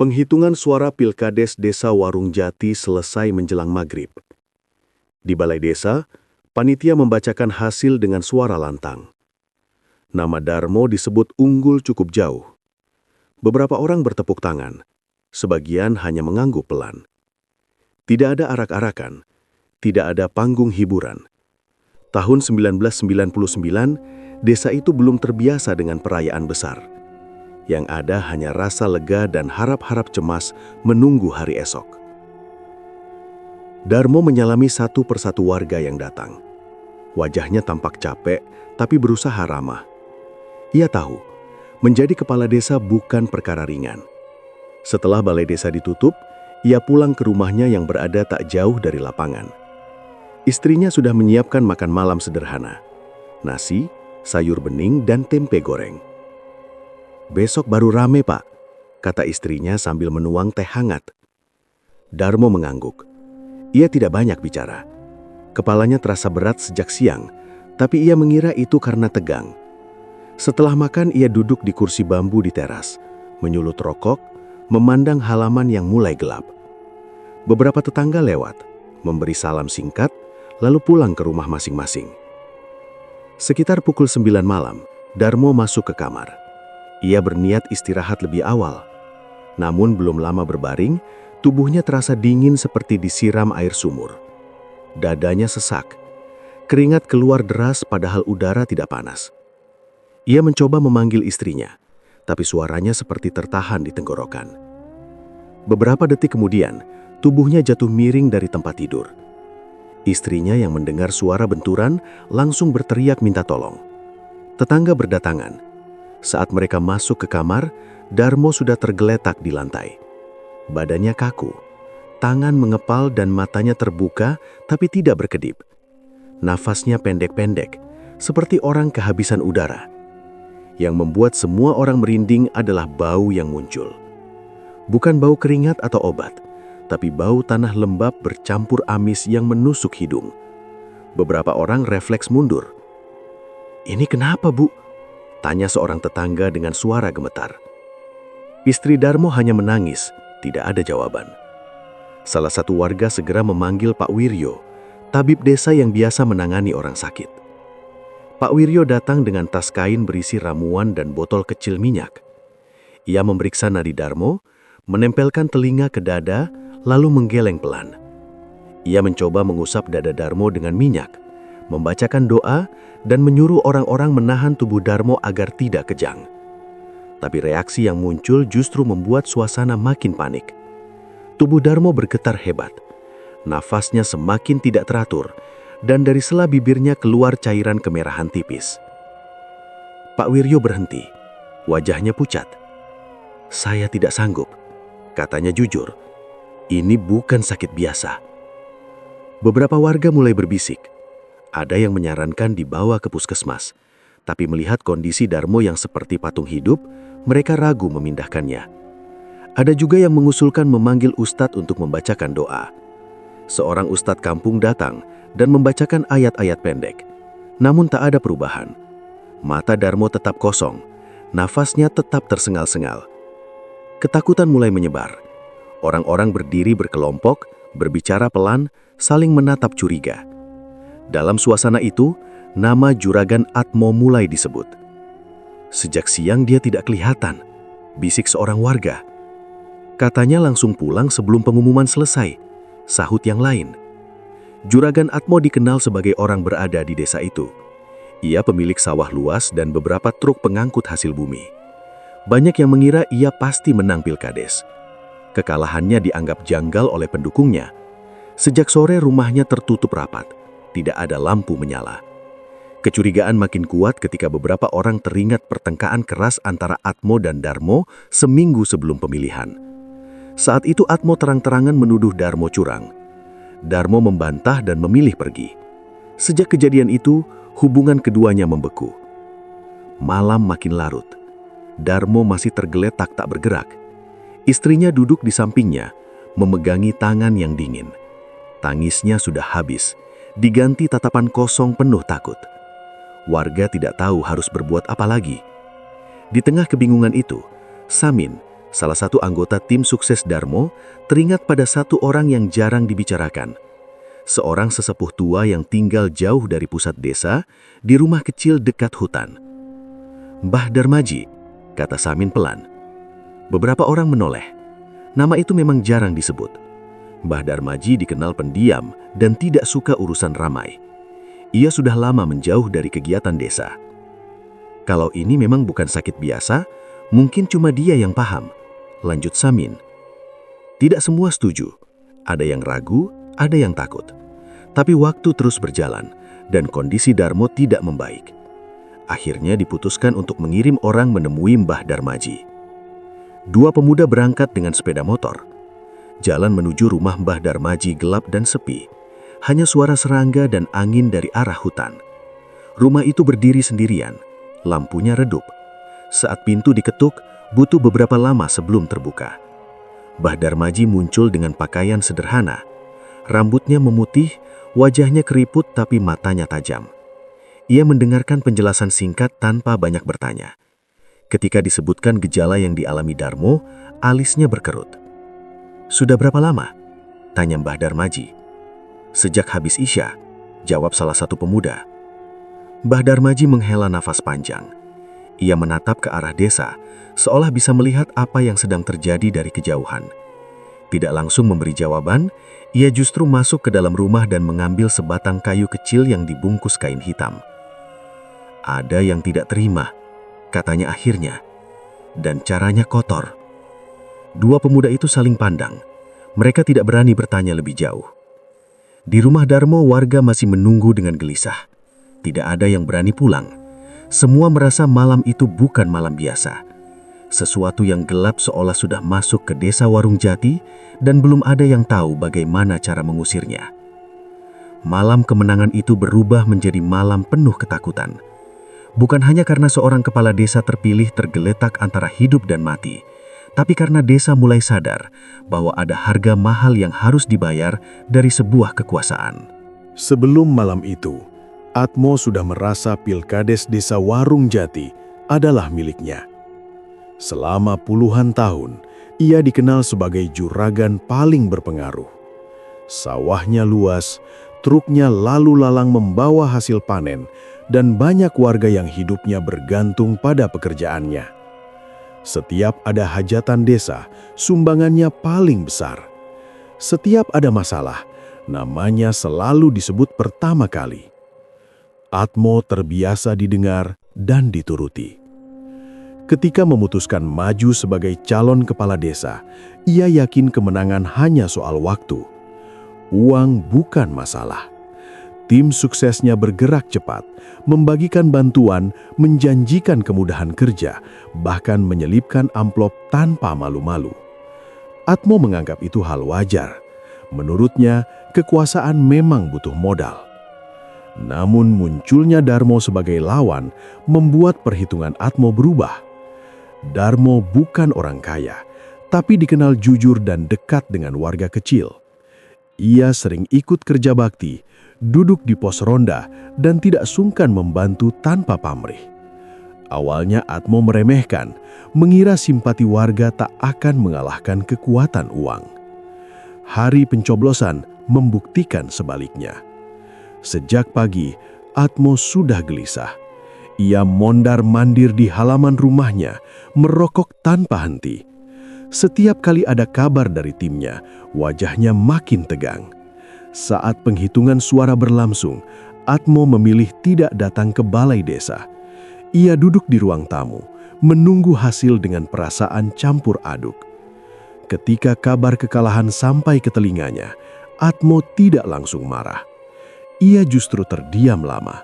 Penghitungan suara Pilkades Desa Warung Jati selesai menjelang maghrib. Di balai desa, panitia membacakan hasil dengan suara lantang. Nama Darmo disebut unggul cukup jauh. Beberapa orang bertepuk tangan, sebagian hanya mengangguk pelan. Tidak ada arak-arakan, tidak ada panggung hiburan. Tahun 1999, desa itu belum terbiasa dengan perayaan besar. Yang ada hanya rasa lega dan harap-harap cemas menunggu hari esok. Darmo menyalami satu persatu warga yang datang. Wajahnya tampak capek, tapi berusaha ramah. Ia tahu, menjadi kepala desa bukan perkara ringan. Setelah balai desa ditutup, ia pulang ke rumahnya yang berada tak jauh dari lapangan. Istrinya sudah menyiapkan makan malam sederhana. Nasi, sayur bening, dan tempe goreng. "Besok baru rame, Pak," kata istrinya sambil menuang teh hangat. Darmo mengangguk. Ia tidak banyak bicara. Kepalanya terasa berat sejak siang, tapi ia mengira itu karena tegang. Setelah makan, ia duduk di kursi bambu di teras, menyulut rokok, memandang halaman yang mulai gelap. Beberapa tetangga lewat, memberi salam singkat, lalu pulang ke rumah masing-masing. Sekitar pukul 9 malam, Darmo masuk ke kamar. Ia berniat istirahat lebih awal. Namun belum lama berbaring, tubuhnya terasa dingin seperti disiram air sumur. Dadanya sesak. Keringat keluar deras padahal udara tidak panas. Ia mencoba memanggil istrinya, tapi suaranya seperti tertahan di tenggorokan. Beberapa detik kemudian, tubuhnya jatuh miring dari tempat tidur. Istrinya yang mendengar suara benturan langsung berteriak minta tolong. Tetangga berdatangan. Saat mereka masuk ke kamar, Darmo sudah tergeletak di lantai. Badannya kaku, tangan mengepal dan matanya terbuka tapi tidak berkedip. Nafasnya pendek-pendek, seperti orang kehabisan udara. Yang membuat semua orang merinding adalah bau yang muncul. Bukan bau keringat atau obat, tapi bau tanah lembab bercampur amis yang menusuk hidung. Beberapa orang refleks mundur. "Ini kenapa, Bu?" tanya seorang tetangga dengan suara gemetar. Istri Darmo hanya menangis, tidak ada jawaban. Salah satu warga segera memanggil Pak Wiryo, tabib desa yang biasa menangani orang sakit. Pak Wiryo datang dengan tas kain berisi ramuan dan botol kecil minyak. Ia memeriksa nadi Darmo, menempelkan telinga ke dada, lalu menggeleng pelan. Ia mencoba mengusap dada Darmo dengan minyak, membacakan doa, dan menyuruh orang-orang menahan tubuh Darmo agar tidak kejang. Tapi reaksi yang muncul justru membuat suasana makin panik. Tubuh Darmo bergetar hebat. Nafasnya semakin tidak teratur, dan dari sela bibirnya keluar cairan kemerahan tipis. Pak Wiryo berhenti. Wajahnya pucat. "Saya tidak sanggup," katanya jujur. "Ini bukan sakit biasa." Beberapa warga mulai berbisik. Ada yang menyarankan dibawa ke puskesmas, tapi melihat kondisi Darmo yang seperti patung hidup, mereka ragu memindahkannya. Ada juga yang mengusulkan memanggil ustadz untuk membacakan doa. Seorang ustadz kampung datang dan membacakan ayat-ayat pendek. Namun tak ada perubahan. Mata Darmo tetap kosong, nafasnya tetap tersengal-sengal. Ketakutan mulai menyebar. Orang-orang berdiri berkelompok, berbicara pelan, saling menatap curiga. Dalam suasana itu, nama Juragan Atmo mulai disebut. "Sejak siang dia tidak kelihatan," bisik seorang warga. "Katanya langsung pulang sebelum pengumuman selesai," sahut yang lain. Juragan Atmo dikenal sebagai orang berada di desa itu. Ia pemilik sawah luas dan beberapa truk pengangkut hasil bumi. Banyak yang mengira ia pasti menang Pilkades. Kekalahannya dianggap janggal oleh pendukungnya. Sejak sore rumahnya tertutup rapat. Tidak ada lampu menyala. Kecurigaan makin kuat ketika beberapa orang teringat pertengkaran keras antara Atmo dan Darmo seminggu sebelum pemilihan. Saat itu Atmo terang-terangan menuduh Darmo curang. Darmo membantah dan memilih pergi. Sejak kejadian itu, hubungan keduanya membeku. Malam makin larut. Darmo masih tergeletak tak bergerak. Istrinya duduk di sampingnya, memegangi tangan yang dingin. Tangisnya sudah habis, diganti tatapan kosong penuh takut. Warga tidak tahu harus berbuat apa lagi. Di tengah kebingungan itu, Samin, Salah satu anggota tim sukses Darmo teringat pada satu orang yang jarang dibicarakan. Seorang sesepuh tua yang tinggal jauh dari pusat desa di rumah kecil dekat hutan. "Mbah Darmaji," kata Samin pelan. Beberapa orang menoleh. Nama itu memang jarang disebut. Mbah Darmaji dikenal pendiam dan tidak suka urusan ramai. Ia sudah lama menjauh dari kegiatan desa. "Kalau ini memang bukan sakit biasa, mungkin cuma dia yang paham," lanjut Samin. Tidak semua setuju. Ada yang ragu, ada yang takut. Tapi waktu terus berjalan dan kondisi Darmo tidak membaik. Akhirnya diputuskan untuk mengirim orang menemui Mbah Darmaji. Dua pemuda berangkat dengan sepeda motor. Jalan menuju rumah Mbah Darmaji gelap dan sepi. Hanya suara serangga dan angin dari arah hutan. Rumah itu berdiri sendirian. Lampunya redup. Saat pintu diketuk, butuh beberapa lama sebelum terbuka. Mbah Darmaji muncul dengan pakaian sederhana. Rambutnya memutih, wajahnya keriput tapi matanya tajam. Ia mendengarkan penjelasan singkat tanpa banyak bertanya. Ketika disebutkan gejala yang dialami Darmo, alisnya berkerut. "Sudah berapa lama?" tanya Mbah Darmaji. "Sejak habis Isya," jawab salah satu pemuda. Mbah Darmaji menghela nafas panjang. Ia menatap ke arah desa, seolah bisa melihat apa yang sedang terjadi dari kejauhan. Tidak langsung memberi jawaban, ia justru masuk ke dalam rumah dan mengambil sebatang kayu kecil yang dibungkus kain hitam. "Ada yang tidak terima," katanya akhirnya, "dan caranya kotor." Dua pemuda itu saling pandang. Mereka tidak berani bertanya lebih jauh. Di rumah Darmo, warga masih menunggu dengan gelisah. Tidak ada yang berani pulang. Semua merasa malam itu bukan malam biasa. Sesuatu yang gelap seolah sudah masuk ke desa Warung Jati dan belum ada yang tahu bagaimana cara mengusirnya. Malam kemenangan itu berubah menjadi malam penuh ketakutan. Bukan hanya karena seorang kepala desa terpilih tergeletak antara hidup dan mati, tapi karena desa mulai sadar bahwa ada harga mahal yang harus dibayar dari sebuah kekuasaan. Sebelum malam itu, Atmo sudah merasa Pilkades Desa Warung Jati adalah miliknya. Selama puluhan tahun, ia dikenal sebagai juragan paling berpengaruh. Sawahnya luas, truknya lalu lalang membawa hasil panen, dan banyak warga yang hidupnya bergantung pada pekerjaannya. Setiap ada hajatan desa, sumbangannya paling besar. Setiap ada masalah, namanya selalu disebut pertama kali. Atmo terbiasa didengar dan dituruti. Ketika memutuskan maju sebagai calon kepala desa, ia yakin kemenangan hanya soal waktu. Uang bukan masalah. Tim suksesnya bergerak cepat, membagikan bantuan, menjanjikan kemudahan kerja, bahkan menyelipkan amplop tanpa malu-malu. Atmo menganggap itu hal wajar. Menurutnya, kekuasaan memang butuh modal. Namun munculnya Darmo sebagai lawan membuat perhitungan Atmo berubah. Darmo bukan orang kaya, tapi dikenal jujur dan dekat dengan warga kecil. Ia sering ikut kerja bakti, duduk di pos ronda, dan tidak sungkan membantu tanpa pamrih. Awalnya Atmo meremehkan, mengira simpati warga tak akan mengalahkan kekuatan uang. Hari pencoblosan membuktikan sebaliknya. Sejak pagi, Atmo sudah gelisah. Ia mondar-mandir di halaman rumahnya, merokok tanpa henti. Setiap kali ada kabar dari timnya, wajahnya makin tegang. Saat penghitungan suara berlangsung, Atmo memilih tidak datang ke balai desa. Ia duduk di ruang tamu, menunggu hasil dengan perasaan campur aduk. Ketika kabar kekalahan sampai ke telinganya, Atmo tidak langsung marah. Ia justru terdiam lama.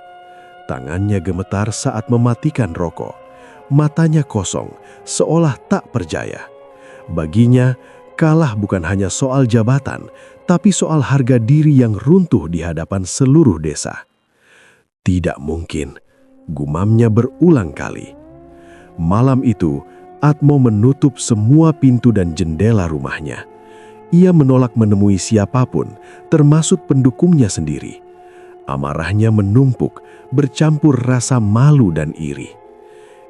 Tangannya gemetar saat mematikan rokok. Matanya kosong, seolah tak percaya. Baginya, kalah bukan hanya soal jabatan, tapi soal harga diri yang runtuh di hadapan seluruh desa. Tidak mungkin, gumamnya berulang kali. Malam itu, Atmo menutup semua pintu dan jendela rumahnya. Ia menolak menemui siapapun, termasuk pendukungnya sendiri. Amarahnya menumpuk, bercampur rasa malu dan iri.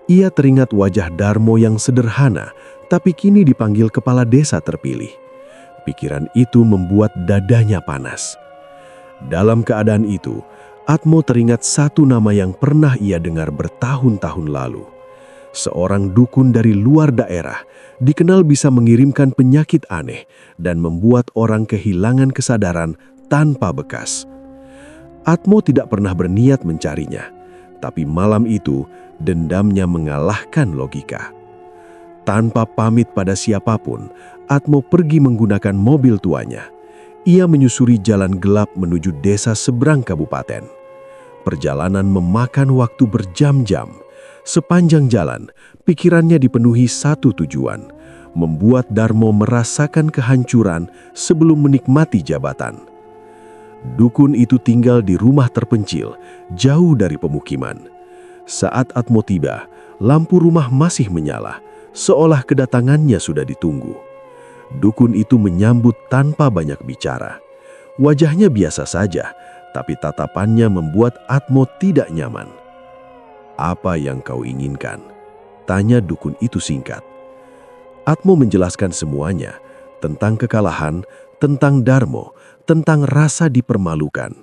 Ia teringat wajah Darmo yang sederhana, tapi kini dipanggil kepala desa terpilih. Pikiran itu membuat dadanya panas. Dalam keadaan itu, Atmo teringat satu nama yang pernah ia dengar bertahun-tahun lalu. Seorang dukun dari luar daerah dikenal bisa mengirimkan penyakit aneh dan membuat orang kehilangan kesadaran tanpa bekas. Atmo tidak pernah berniat mencarinya, tapi malam itu dendamnya mengalahkan logika. Tanpa pamit pada siapapun, Atmo pergi menggunakan mobil tuanya. Ia menyusuri jalan gelap menuju desa seberang kabupaten. Perjalanan memakan waktu berjam-jam. Sepanjang jalan, pikirannya dipenuhi satu tujuan, membuat Darmo merasakan kehancuran sebelum menikmati jabatan. Dukun itu tinggal di rumah terpencil, jauh dari pemukiman. Saat Atmo tiba, lampu rumah masih menyala, seolah kedatangannya sudah ditunggu. Dukun itu menyambut tanpa banyak bicara. Wajahnya biasa saja, tapi tatapannya membuat Atmo tidak nyaman. "Apa yang kau inginkan?" tanya dukun itu singkat. Atmo menjelaskan semuanya, tentang kekalahan, tentang Darmo, tentang rasa dipermalukan.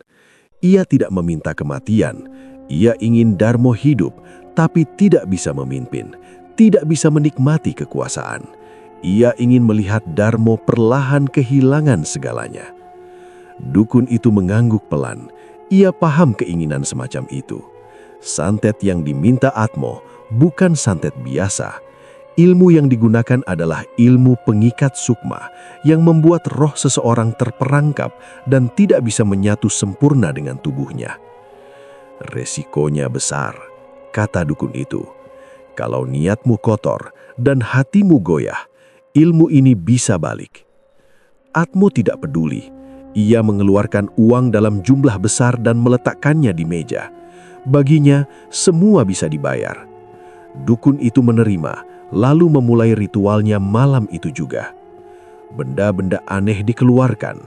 Ia tidak meminta kematian, ia ingin Darmo hidup, tapi tidak bisa memimpin, tidak bisa menikmati kekuasaan. Ia ingin melihat Darmo perlahan kehilangan segalanya. Dukun itu mengangguk pelan, ia paham keinginan semacam itu. Santet yang diminta Atmo bukan santet biasa. Ilmu yang digunakan adalah ilmu pengikat sukma yang membuat roh seseorang terperangkap dan tidak bisa menyatu sempurna dengan tubuhnya. "Resikonya besar," kata dukun itu. "Kalau niatmu kotor dan hatimu goyah, ilmu ini bisa balik." Atmo tidak peduli. Ia mengeluarkan uang dalam jumlah besar dan meletakkannya di meja. Baginya, semua bisa dibayar. Dukun itu menerima, lalu memulai ritualnya malam itu juga. Benda-benda aneh dikeluarkan,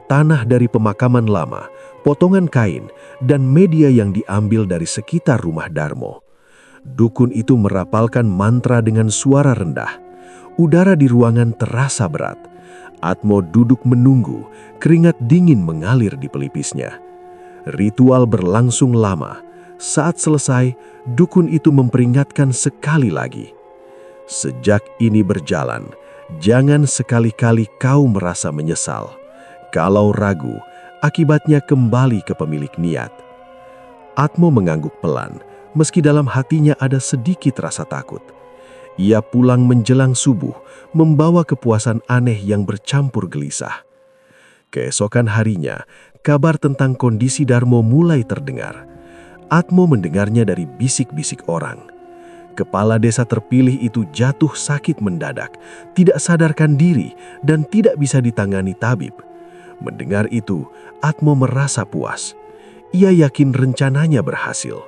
tanah dari pemakaman lama, potongan kain, dan media yang diambil dari sekitar rumah Darmo. Dukun itu merapalkan mantra dengan suara rendah. Udara di ruangan terasa berat. Atmo duduk menunggu, keringat dingin mengalir di pelipisnya. Ritual berlangsung lama. Saat selesai, dukun itu memperingatkan sekali lagi. "Sejak ini berjalan, jangan sekali-kali kau merasa menyesal. Kalau ragu, akibatnya kembali ke pemilik niat." Atmo mengangguk pelan, meski dalam hatinya ada sedikit rasa takut. Ia pulang menjelang subuh, membawa kepuasan aneh yang bercampur gelisah. Keesokan harinya, kabar tentang kondisi Darmo mulai terdengar. Atmo mendengarnya dari bisik-bisik orang. Kepala desa terpilih itu jatuh sakit mendadak, tidak sadarkan diri, dan tidak bisa ditangani tabib. Mendengar itu, Atmo merasa puas. Ia yakin rencananya berhasil.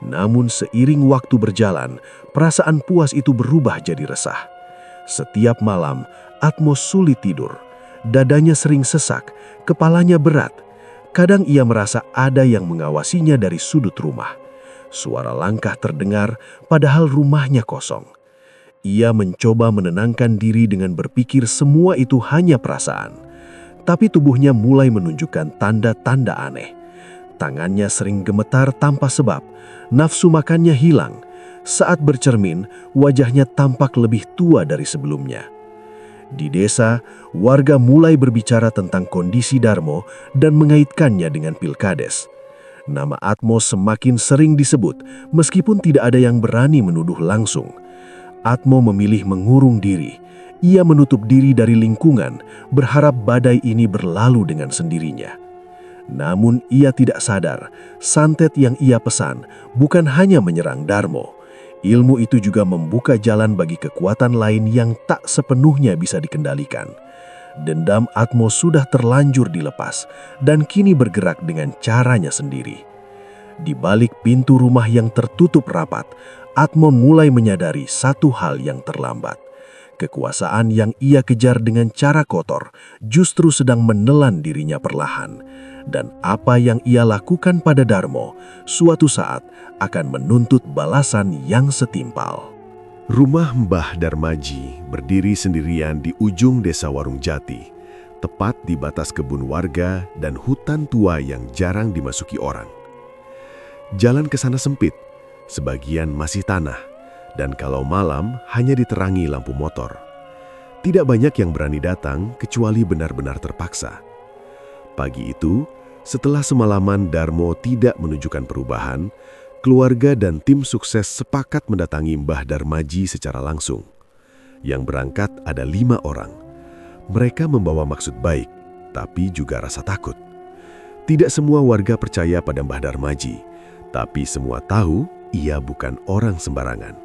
Namun seiring waktu berjalan, perasaan puas itu berubah jadi resah. Setiap malam, Atmo sulit tidur. Dadanya sering sesak, kepalanya berat. Kadang ia merasa ada yang mengawasinya dari sudut rumah. Suara langkah terdengar, padahal rumahnya kosong. Ia mencoba menenangkan diri dengan berpikir semua itu hanya perasaan. Tapi tubuhnya mulai menunjukkan tanda-tanda aneh. Tangannya sering gemetar tanpa sebab, nafsu makannya hilang. Saat bercermin, wajahnya tampak lebih tua dari sebelumnya. Di desa, warga mulai berbicara tentang kondisi Darmo dan mengaitkannya dengan Pilkades. Nama Atmo semakin sering disebut, meskipun tidak ada yang berani menuduh langsung. Atmo memilih mengurung diri. Ia menutup diri dari lingkungan, berharap badai ini berlalu dengan sendirinya. Namun ia tidak sadar, santet yang ia pesan bukan hanya menyerang Darmo. Ilmu itu juga membuka jalan bagi kekuatan lain yang tak sepenuhnya bisa dikendalikan. Dendam Atmo sudah terlanjur dilepas dan kini bergerak dengan caranya sendiri. Di balik pintu rumah yang tertutup rapat, Atmo mulai menyadari satu hal yang terlambat. Kekuasaan yang ia kejar dengan cara kotor justru sedang menelan dirinya perlahan. Dan apa yang ia lakukan pada Darmo suatu saat akan menuntut balasan yang setimpal. Rumah Mbah Darmaji berdiri sendirian di ujung desa Warung Jati, tepat di batas kebun warga dan hutan tua yang jarang dimasuki orang. Jalan ke sana sempit, sebagian masih tanah, dan kalau malam hanya diterangi lampu motor. Tidak banyak yang berani datang kecuali benar-benar terpaksa. Pagi itu, setelah semalaman Darmo tidak menunjukkan perubahan, keluarga dan tim sukses sepakat mendatangi Mbah Darmaji secara langsung. Yang berangkat ada 5 orang. Mereka membawa maksud baik, tapi juga rasa takut. Tidak semua warga percaya pada Mbah Darmaji, tapi semua tahu ia bukan orang sembarangan.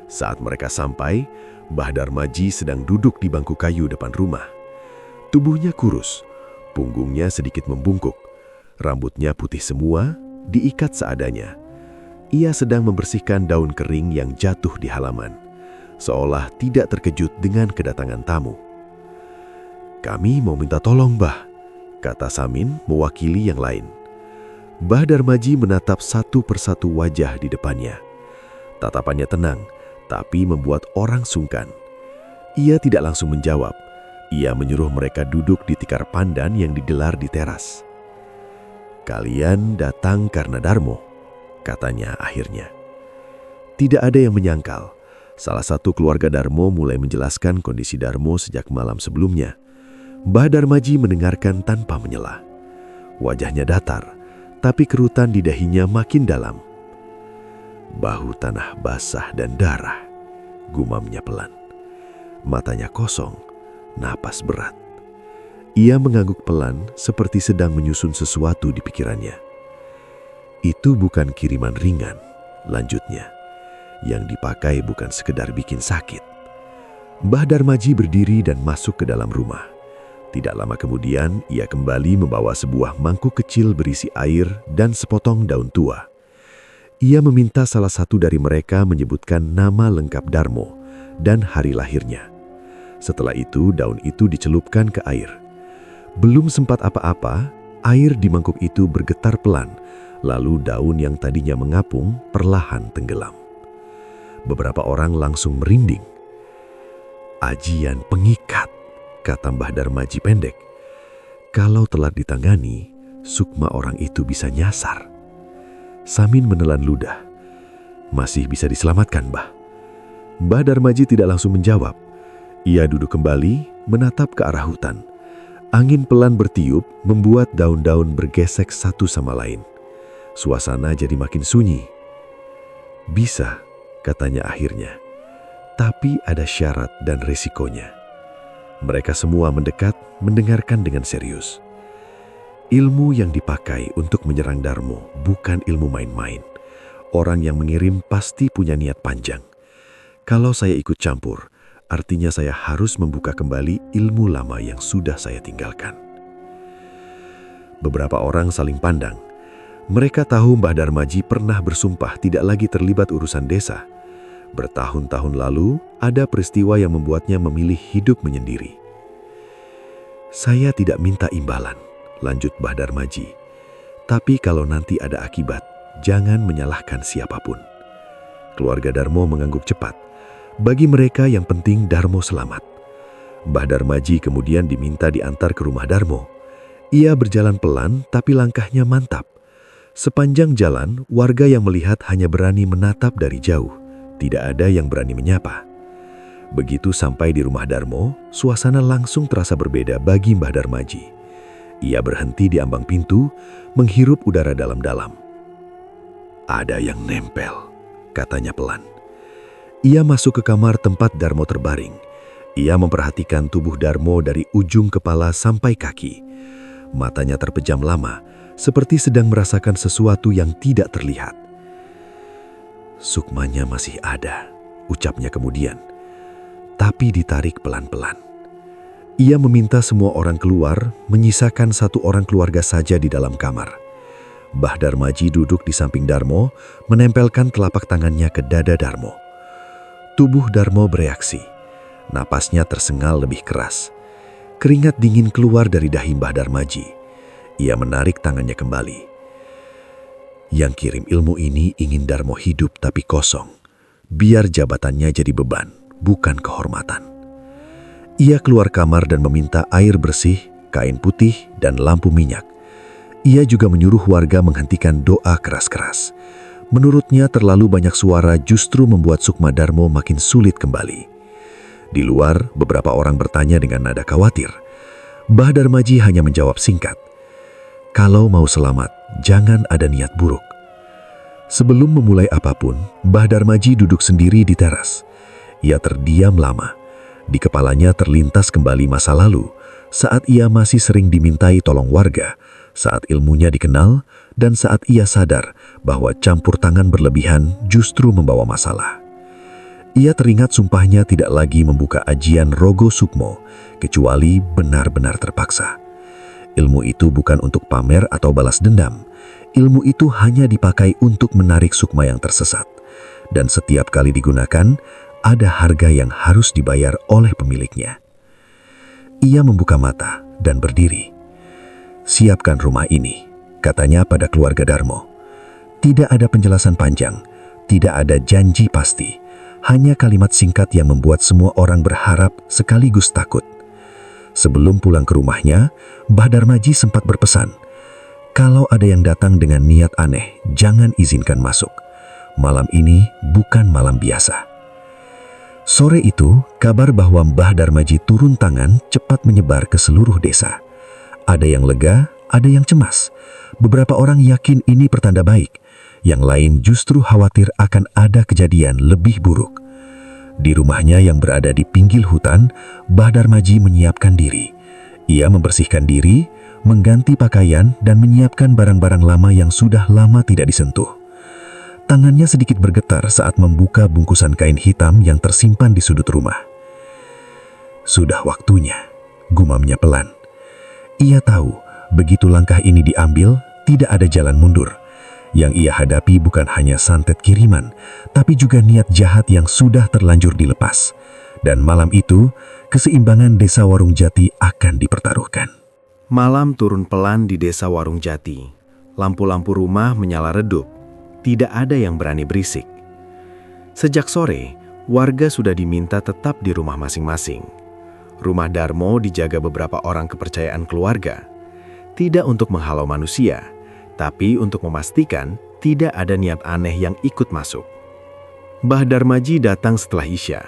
Saat mereka sampai, Mbah Darmaji sedang duduk di bangku kayu depan rumah. Tubuhnya kurus, punggungnya sedikit membungkuk, rambutnya putih semua, diikat seadanya. Ia sedang membersihkan daun kering yang jatuh di halaman, seolah tidak terkejut dengan kedatangan tamu. "Kami mau minta tolong, Mbah," kata Samin mewakili yang lain. Mbah Darmaji menatap satu persatu wajah di depannya. Tatapannya tenang, tapi membuat orang sungkan. Ia tidak langsung menjawab. Ia menyuruh mereka duduk di tikar pandan yang digelar di teras. "Kalian datang karena Darmo," katanya akhirnya. Tidak ada yang menyangkal. Salah satu keluarga Darmo mulai menjelaskan kondisi Darmo sejak malam sebelumnya. Mbah Darmaji mendengarkan tanpa menyela. Wajahnya datar, tapi kerutan di dahinya makin dalam. "Bahu tanah basah dan darah," gumamnya pelan. Matanya kosong, napas berat. Ia mengangguk pelan seperti sedang menyusun sesuatu di pikirannya. "Itu bukan kiriman ringan," lanjutnya. "Yang dipakai bukan sekedar bikin sakit." Mbah Darmaji berdiri dan masuk ke dalam rumah. Tidak lama kemudian, ia kembali membawa sebuah mangkuk kecil berisi air dan sepotong daun tua. Ia meminta salah satu dari mereka menyebutkan nama lengkap Darmo dan hari lahirnya. Setelah itu, daun itu dicelupkan ke air. Belum sempat apa-apa, air di mangkuk itu bergetar pelan, lalu daun yang tadinya mengapung perlahan tenggelam. Beberapa orang langsung merinding. "Ajian pengikat," kata Mbah Darmaji pendek. "Kalau telat ditangani, sukma orang itu bisa nyasar." Samin menelan ludah. "Masih bisa diselamatkan, Mbah?" Mbah Darmaji tidak langsung menjawab. Ia duduk kembali, menatap ke arah hutan. Angin pelan bertiup, membuat daun-daun bergesek satu sama lain. Suasana jadi makin sunyi. "Bisa," katanya akhirnya. "Tapi ada syarat dan risikonya." Mereka semua mendekat, mendengarkan dengan serius. Ilmu yang dipakai untuk menyerang Darmo bukan ilmu main-main. Orang yang mengirim pasti punya niat panjang. Kalau saya ikut campur, artinya saya harus membuka kembali ilmu lama yang sudah saya tinggalkan. Beberapa orang saling pandang. Mereka tahu Mbah Darmaji pernah bersumpah tidak lagi terlibat urusan desa. Bertahun-tahun lalu, ada peristiwa yang membuatnya memilih hidup menyendiri. "Saya tidak minta imbalan," lanjut Mbah Darmaji. "Tapi kalau nanti ada akibat, jangan menyalahkan siapapun." Keluarga Darmo mengangguk cepat. Bagi mereka yang penting Darmo selamat. Mbah Darmaji kemudian diminta diantar ke rumah Darmo. Ia berjalan pelan tapi langkahnya mantap. Sepanjang jalan, warga yang melihat hanya berani menatap dari jauh. Tidak ada yang berani menyapa. Begitu sampai di rumah Darmo, suasana langsung terasa berbeda bagi Mbah Darmaji. Ia berhenti di ambang pintu, menghirup udara dalam-dalam. "Ada yang nempel," katanya pelan. Ia masuk ke kamar tempat Darmo terbaring. Ia memperhatikan tubuh Darmo dari ujung kepala sampai kaki. Matanya terpejam lama, seperti sedang merasakan sesuatu yang tidak terlihat. "Sukmanya masih ada," ucapnya kemudian. Tapi ditarik pelan-pelan. Ia meminta semua orang keluar, menyisakan satu orang keluarga saja di dalam kamar. Mbah Darmaji duduk di samping Darmo, menempelkan telapak tangannya ke dada Darmo. Tubuh Darmo bereaksi. Napasnya tersengal lebih keras. Keringat dingin keluar dari dahi Mbah Darmaji. Ia menarik tangannya kembali. "Yang kirim ilmu ini ingin Darmo hidup tapi kosong. biar jabatannya jadi beban, bukan kehormatan. Ia keluar kamar dan meminta air bersih, kain putih, dan lampu minyak. Ia juga menyuruh warga menghentikan doa keras-keras. Menurutnya terlalu banyak suara justru membuat Sukmadarmo makin sulit kembali. Di luar, beberapa orang bertanya dengan nada khawatir. Mbah Darmaji hanya menjawab singkat, "Kalau mau selamat, jangan ada niat buruk." Sebelum memulai apapun, Mbah Darmaji duduk sendiri di teras. Ia terdiam lama. Di kepalanya terlintas kembali masa lalu, saat ia masih sering dimintai tolong warga, saat ilmunya dikenal, dan saat ia sadar bahwa campur tangan berlebihan justru membawa masalah. Ia teringat sumpahnya tidak lagi membuka ajian Rogo Sukmo, kecuali benar-benar terpaksa. Ilmu itu bukan untuk pamer atau balas dendam. Ilmu itu hanya dipakai untuk menarik sukma yang tersesat. Dan setiap kali digunakan, ada harga yang harus dibayar oleh pemiliknya. Ia membuka mata dan berdiri. "Siapkan rumah ini," katanya pada keluarga Darmo. Tidak ada penjelasan panjang, tidak ada janji pasti. Hanya kalimat singkat yang membuat semua orang berharap sekaligus takut. Sebelum pulang ke rumahnya, Mbah Darmaji sempat berpesan, "Kalau ada yang datang dengan niat aneh, jangan izinkan masuk. Malam ini bukan malam biasa." Sore itu, kabar bahwa Mbah Darmaji turun tangan cepat menyebar ke seluruh desa. Ada yang lega, ada yang cemas. Beberapa orang yakin ini pertanda baik. Yang lain justru khawatir akan ada kejadian lebih buruk. Di rumahnya yang berada di pinggir hutan, Mbah Darmaji menyiapkan diri. Ia membersihkan diri, mengganti pakaian, dan menyiapkan barang-barang lama yang sudah lama tidak disentuh. Tangannya sedikit bergetar saat membuka bungkusan kain hitam yang tersimpan di sudut rumah. "Sudah waktunya," gumamnya pelan. Ia tahu, begitu langkah ini diambil, tidak ada jalan mundur. Yang ia hadapi bukan hanya santet kiriman, tapi juga niat jahat yang sudah terlanjur dilepas. Dan malam itu, keseimbangan desa Warung Jati akan dipertaruhkan. Malam turun pelan di desa Warung Jati. Lampu-lampu rumah menyala redup. Tidak ada yang berani berisik. Sejak sore, warga sudah diminta tetap di rumah masing-masing. Rumah Darmo dijaga beberapa orang kepercayaan keluarga. Tidak untuk menghalau manusia, tapi untuk memastikan tidak ada niat aneh yang ikut masuk. Mbah Darmaji datang setelah Isya.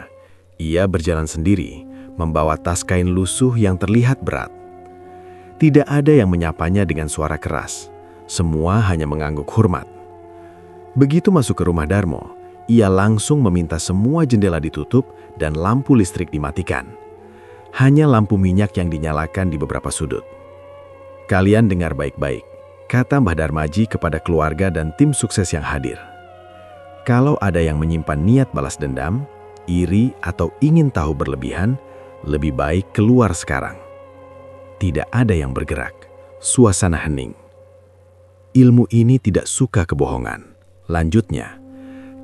Ia berjalan sendiri, membawa tas kain lusuh yang terlihat berat. Tidak ada yang menyapanya dengan suara keras. Semua hanya mengangguk hormat. Begitu masuk ke rumah Darmo, ia langsung meminta semua jendela ditutup dan lampu listrik dimatikan. Hanya lampu minyak yang dinyalakan di beberapa sudut. "Kalian dengar baik-baik," kata Mbah Darmaji kepada keluarga dan tim sukses yang hadir. "Kalau ada yang menyimpan niat balas dendam, iri, atau ingin tahu berlebihan, lebih baik keluar sekarang." Tidak ada yang bergerak. Suasana hening. Ilmu ini tidak suka kebohongan. Lanjutnya,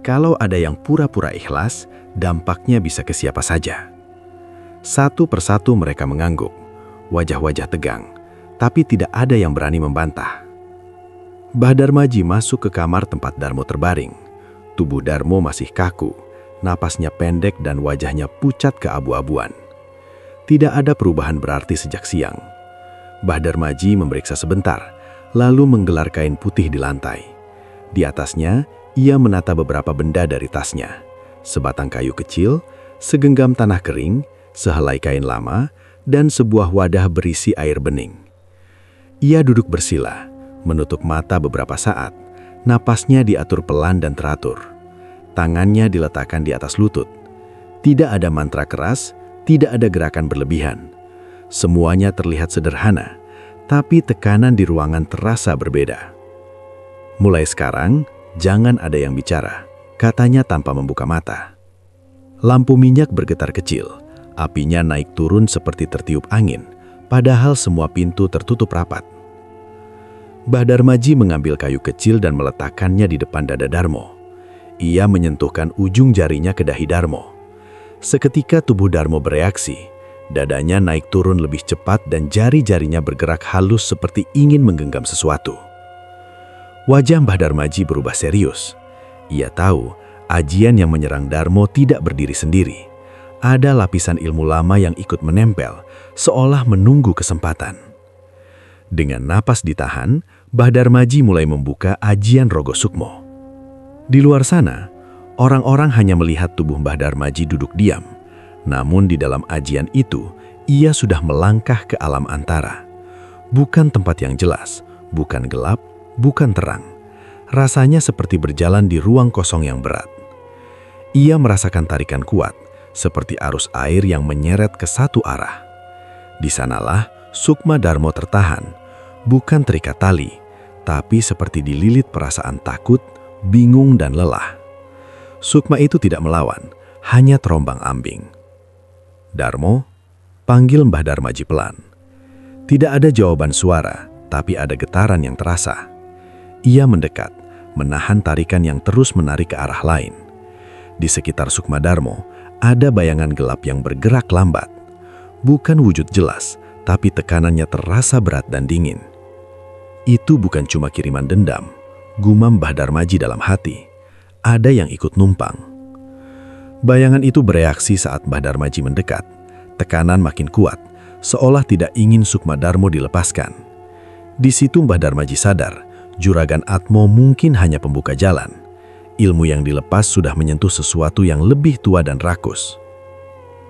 kalau ada yang pura-pura ikhlas, dampaknya bisa ke siapa saja. Satu persatu mereka mengangguk. Wajah-wajah tegang, tapi tidak ada yang berani membantah. Mbah Darmaji masuk ke kamar tempat Darmo terbaring. Tubuh Darmo masih kaku, napasnya pendek dan wajahnya pucat keabu-abuan. Tidak ada perubahan berarti sejak siang. Mbah Darmaji memeriksa sebentar, lalu menggelar kain putih di lantai. Di atasnya, ia menata beberapa benda dari tasnya. Sebatang kayu kecil, segenggam tanah kering, sehelai kain lama, dan sebuah wadah berisi air bening. Ia duduk bersila, menutup mata beberapa saat. Napasnya diatur pelan dan teratur. Tangannya diletakkan di atas lutut. Tidak ada mantra keras, tidak ada gerakan berlebihan. Semuanya terlihat sederhana, tapi tekanan di ruangan terasa berbeda. "Mulai sekarang, jangan ada yang bicara," katanya tanpa membuka mata. Lampu minyak bergetar kecil, apinya naik turun seperti tertiup angin, padahal semua pintu tertutup rapat. Mbah Darmaji mengambil kayu kecil dan meletakkannya di depan dada Darmo. Ia menyentuhkan ujung jarinya ke dahi Darmo. Seketika tubuh Darmo bereaksi. Dadanya naik turun lebih cepat dan jari-jarinya bergerak halus seperti ingin menggenggam sesuatu. Wajah Mbah Darmaji berubah serius. Ia tahu Ajian yang menyerang Darmo tidak berdiri sendiri. Ada lapisan ilmu lama yang ikut menempel, seolah menunggu kesempatan. Dengan napas ditahan, Bahdar Maji mulai membuka ajian Rogo Sukmo. Di luar sana, orang-orang hanya melihat tubuh Bahdar Maji duduk diam. Namun di dalam ajian itu, ia sudah melangkah ke alam antara. Bukan tempat yang jelas, bukan gelap, bukan terang. Rasanya seperti berjalan di ruang kosong yang berat. Ia merasakan tarikan kuat, seperti arus air yang menyeret ke satu arah. Di sanalah Sukma Darmo tertahan, bukan terikat tali, tapi seperti dililit perasaan takut, bingung dan lelah. Sukma itu tidak melawan, hanya terombang-ambing. "Darmo," panggil Mbah Darmaji pelan. Tidak ada jawaban suara, tapi ada getaran yang terasa. Ia mendekat, menahan tarikan yang terus menarik ke arah lain. Di sekitar Sukma Darmo, ada bayangan gelap yang bergerak lambat. Bukan wujud jelas, tapi tekanannya terasa berat dan dingin. Itu bukan cuma kiriman dendam, gumam Mbah Darmaji dalam hati. Ada yang ikut numpang. Bayangan itu bereaksi saat Mbah Darmaji mendekat. Tekanan makin kuat, seolah tidak ingin Sukma Darmo dilepaskan. Di situ Mbah Darmaji sadar, Juragan Atmo mungkin hanya pembuka jalan. Ilmu yang dilepas sudah menyentuh sesuatu yang lebih tua dan rakus.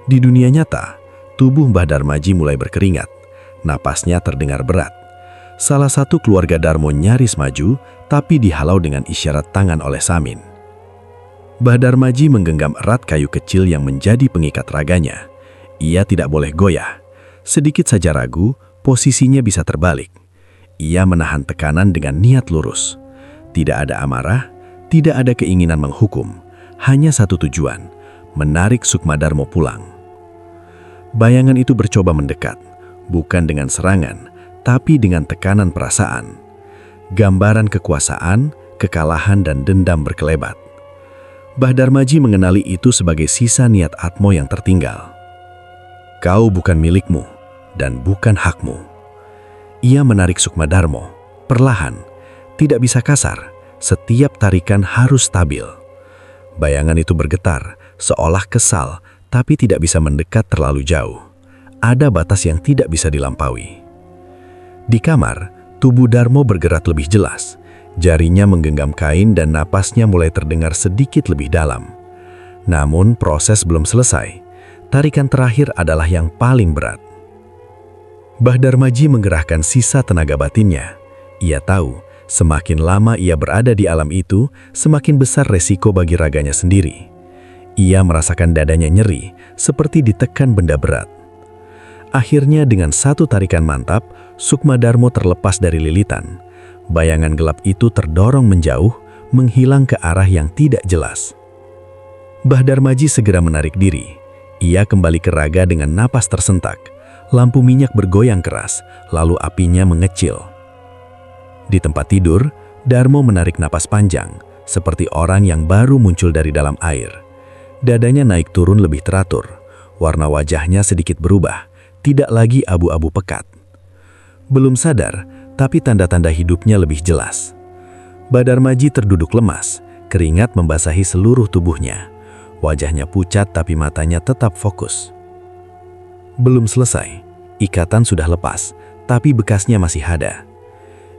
Di dunia nyata, tubuh Mbah Darmaji mulai berkeringat. Napasnya terdengar berat. Salah satu keluarga Darmo nyaris maju, tapi dihalau dengan isyarat tangan oleh Samin. Mbah Darmaji menggenggam erat kayu kecil yang menjadi pengikat raganya. Ia tidak boleh goyah. Sedikit saja ragu, posisinya bisa terbalik. Ia menahan tekanan dengan niat lurus. Tidak ada amarah, tidak ada keinginan menghukum, hanya satu tujuan, menarik Sukma Darmo pulang. Bayangan itu bercoba mendekat, bukan dengan serangan, tapi dengan tekanan perasaan. Gambaran kekuasaan, kekalahan dan dendam berkelebat. Mbah Darmaji mengenali itu sebagai sisa niat Atmo yang tertinggal. "Kau bukan milikmu, dan bukan hakmu." Ia menarik Sukma Darmo, perlahan, tidak bisa kasar. Setiap tarikan harus stabil. Bayangan itu bergetar, seolah kesal, tapi tidak bisa mendekat terlalu jauh. Ada batas yang tidak bisa dilampaui. Di kamar, tubuh Darmo bergerak lebih jelas. Jarinya menggenggam kain dan napasnya mulai terdengar sedikit lebih dalam. Namun proses belum selesai. Tarikan terakhir adalah yang paling berat. Mbah Darmaji menggerahkan sisa tenaga batinnya. Ia tahu, semakin lama ia berada di alam itu, semakin besar resiko bagi raganya sendiri. Ia merasakan dadanya nyeri, seperti ditekan benda berat. Akhirnya dengan satu tarikan mantap, Sukma Darmo terlepas dari lilitan. Bayangan gelap itu terdorong menjauh, menghilang ke arah yang tidak jelas. Mbah Darmaji segera menarik diri. Ia kembali ke raga dengan napas tersentak. Lampu minyak bergoyang keras, lalu apinya mengecil. Di tempat tidur, Darmo menarik napas panjang, seperti orang yang baru muncul dari dalam air. Dadanya naik turun lebih teratur, warna wajahnya sedikit berubah, tidak lagi abu-abu pekat. Belum sadar, tapi tanda-tanda hidupnya lebih jelas. Mbah Darmaji terduduk lemas, keringat membasahi seluruh tubuhnya. Wajahnya pucat tapi matanya tetap fokus. Belum selesai, ikatan sudah lepas, tapi bekasnya masih ada.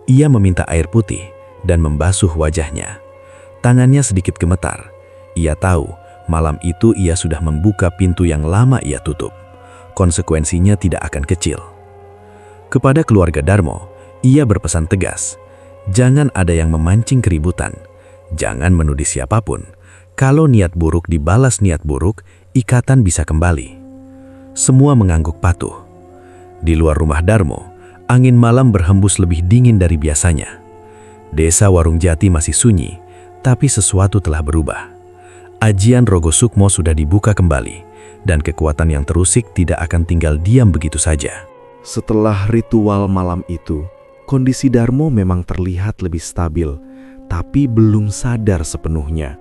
Ia meminta air putih dan membasuh wajahnya. Tangannya sedikit gemetar. Ia tahu, malam itu ia sudah membuka pintu yang lama ia tutup. Konsekuensinya tidak akan kecil. Kepada keluarga Darmo, ia berpesan tegas, jangan ada yang memancing keributan. Jangan menuduh siapapun. Kalau niat buruk dibalas niat buruk, ikatan bisa kembali. Semua mengangguk patuh. Di luar rumah Darmo, angin malam berhembus lebih dingin dari biasanya. Desa Warung Jati masih sunyi, tapi sesuatu telah berubah. Ajian Rogo Sukmo sudah dibuka kembali, dan kekuatan yang terusik tidak akan tinggal diam begitu saja. Setelah ritual malam itu, kondisi Darmo memang terlihat lebih stabil, tapi belum sadar sepenuhnya.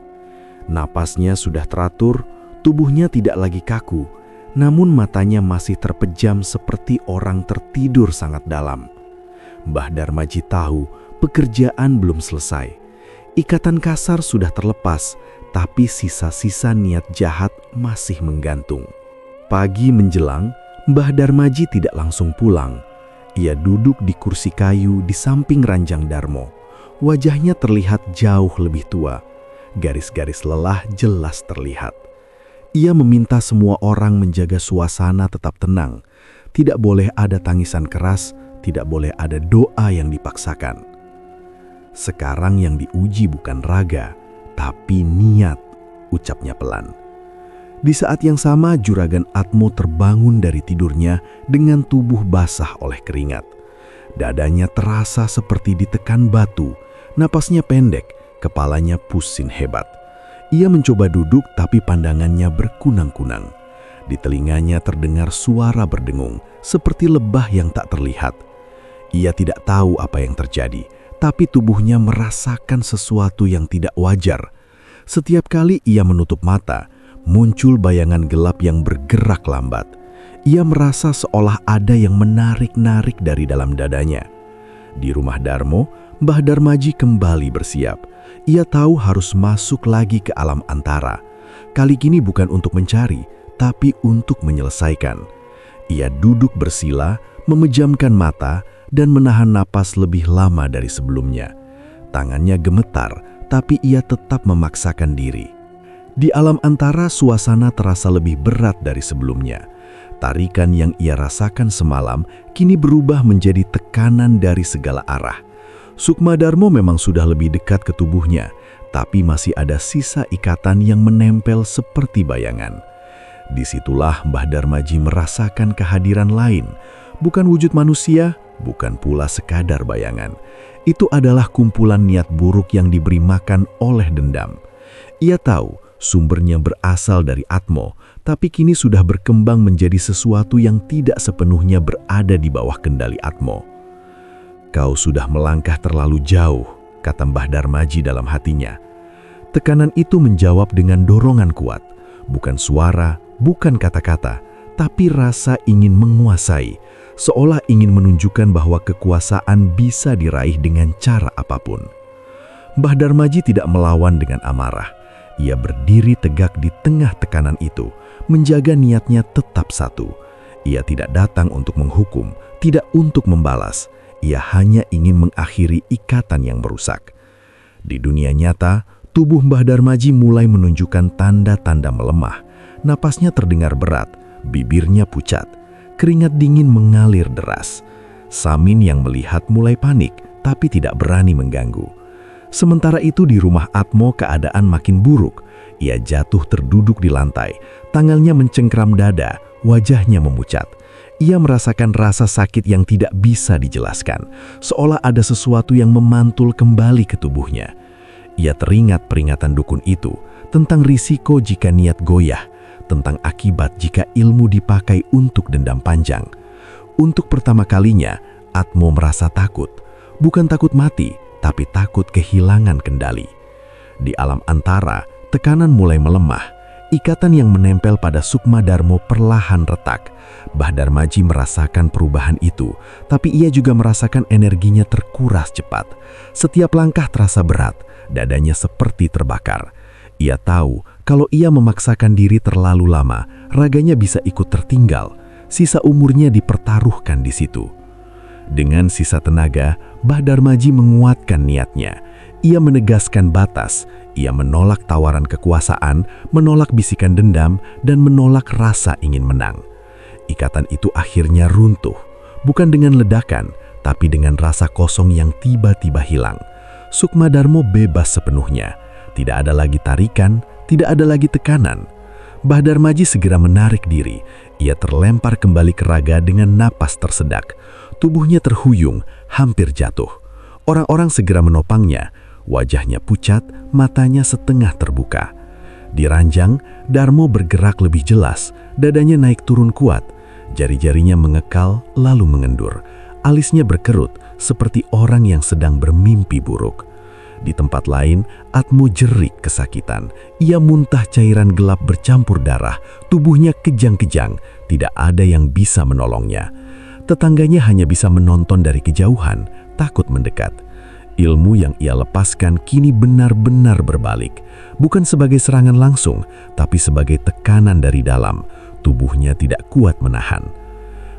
Napasnya sudah teratur, tubuhnya tidak lagi kaku, namun matanya masih terpejam seperti orang tertidur sangat dalam. Mbah Darmaji tahu pekerjaan belum selesai. Ikatan kasar sudah terlepas, tapi sisa-sisa niat jahat masih menggantung. Pagi menjelang, Mbah Darmaji tidak langsung pulang. Ia duduk di kursi kayu di samping ranjang Darmo. Wajahnya terlihat jauh lebih tua. Garis-garis lelah jelas terlihat. Ia meminta semua orang menjaga suasana tetap tenang. Tidak boleh ada tangisan keras, tidak boleh ada doa yang dipaksakan. Sekarang yang diuji bukan raga, tapi niat, ucapnya pelan. Di saat yang sama, Juragan Atmo terbangun dari tidurnya dengan tubuh basah oleh keringat. Dadanya terasa seperti ditekan batu, napasnya pendek, kepalanya pusing hebat. Ia mencoba duduk tapi pandangannya berkunang-kunang. Di telinganya terdengar suara berdengung, seperti lebah yang tak terlihat. Ia tidak tahu apa yang terjadi, tapi tubuhnya merasakan sesuatu yang tidak wajar. Setiap kali ia menutup mata, muncul bayangan gelap yang bergerak lambat. Ia merasa seolah ada yang menarik-narik dari dalam dadanya. Di rumah Darmo, Mbah Darmaji kembali bersiap. Ia tahu harus masuk lagi ke alam antara. Kali ini bukan untuk mencari, tapi untuk menyelesaikan. Ia duduk bersila, memejamkan mata, dan menahan napas lebih lama dari sebelumnya. Tangannya gemetar, tapi ia tetap memaksakan diri. Di alam antara, suasana terasa lebih berat dari sebelumnya. Tarikan yang ia rasakan semalam kini berubah menjadi tekanan dari segala arah. Sukma Darmo memang sudah lebih dekat ke tubuhnya, tapi masih ada sisa ikatan yang menempel seperti bayangan. Disitulah Mbah Darmaji merasakan kehadiran lain, bukan wujud manusia, bukan pula sekadar bayangan. Itu adalah kumpulan niat buruk yang diberi makan oleh dendam. Ia tahu sumbernya berasal dari Atmo, tapi kini sudah berkembang menjadi sesuatu yang tidak sepenuhnya berada di bawah kendali Atmo. "Kau sudah melangkah terlalu jauh," kata Mbah Darmaji dalam hatinya. Tekanan itu menjawab dengan dorongan kuat, bukan suara, bukan kata-kata, tapi rasa ingin menguasai, seolah ingin menunjukkan bahwa kekuasaan bisa diraih dengan cara apapun. Mbah Darmaji tidak melawan dengan amarah. Ia berdiri tegak di tengah tekanan itu, menjaga niatnya tetap satu. Ia tidak datang untuk menghukum, tidak untuk membalas. Ia hanya ingin mengakhiri ikatan yang merusak. Di dunia nyata, tubuh Mbah Darmaji mulai menunjukkan tanda-tanda melemah. Napasnya terdengar berat, bibirnya pucat, keringat dingin mengalir deras. Samin yang melihat mulai panik, tapi tidak berani mengganggu. Sementara itu di rumah Atmo keadaan makin buruk. Ia jatuh terduduk di lantai, tangannya mencengkram dada, wajahnya memucat. Ia merasakan rasa sakit yang tidak bisa dijelaskan, seolah ada sesuatu yang memantul kembali ke tubuhnya. Ia teringat peringatan dukun itu, tentang risiko jika niat goyah, tentang akibat jika ilmu dipakai untuk dendam panjang. Untuk pertama kalinya, Atmo merasa takut. Bukan takut mati, tapi takut kehilangan kendali. Di alam antara, tekanan mulai melemah. Ikatan yang menempel pada Sukma Darmo perlahan retak. Mbah Darmaji merasakan perubahan itu, tapi ia juga merasakan energinya terkuras cepat. Setiap langkah terasa berat, dadanya seperti terbakar. Ia tahu kalau ia memaksakan diri terlalu lama, raganya bisa ikut tertinggal. Sisa umurnya dipertaruhkan di situ. Dengan sisa tenaga, Mbah Darmaji menguatkan niatnya. Ia menegaskan batas, ia menolak tawaran kekuasaan, menolak bisikan dendam, dan menolak rasa ingin menang. Ikatan itu akhirnya runtuh, bukan dengan ledakan, tapi dengan rasa kosong yang tiba-tiba hilang. Sukma Darmo bebas sepenuhnya. Tidak ada lagi tarikan, tidak ada lagi tekanan. Mbah Darmaji segera menarik diri. Ia terlempar kembali ke raga dengan napas tersedak. Tubuhnya terhuyung, hampir jatuh. Orang-orang segera menopangnya. Wajahnya pucat, matanya setengah terbuka. Di ranjang, Darmo bergerak lebih jelas. Dadanya naik turun kuat. Jari-jarinya mengekal lalu mengendur. Alisnya berkerut seperti orang yang sedang bermimpi buruk. Di tempat lain, Atmo jerik kesakitan. Ia muntah cairan gelap bercampur darah. Tubuhnya kejang-kejang. Tidak ada yang bisa menolongnya. Tetangganya hanya bisa menonton dari kejauhan, takut mendekat. Ilmu yang ia lepaskan kini benar-benar berbalik, bukan sebagai serangan langsung, tapi sebagai tekanan dari dalam. Tubuhnya tidak kuat menahan.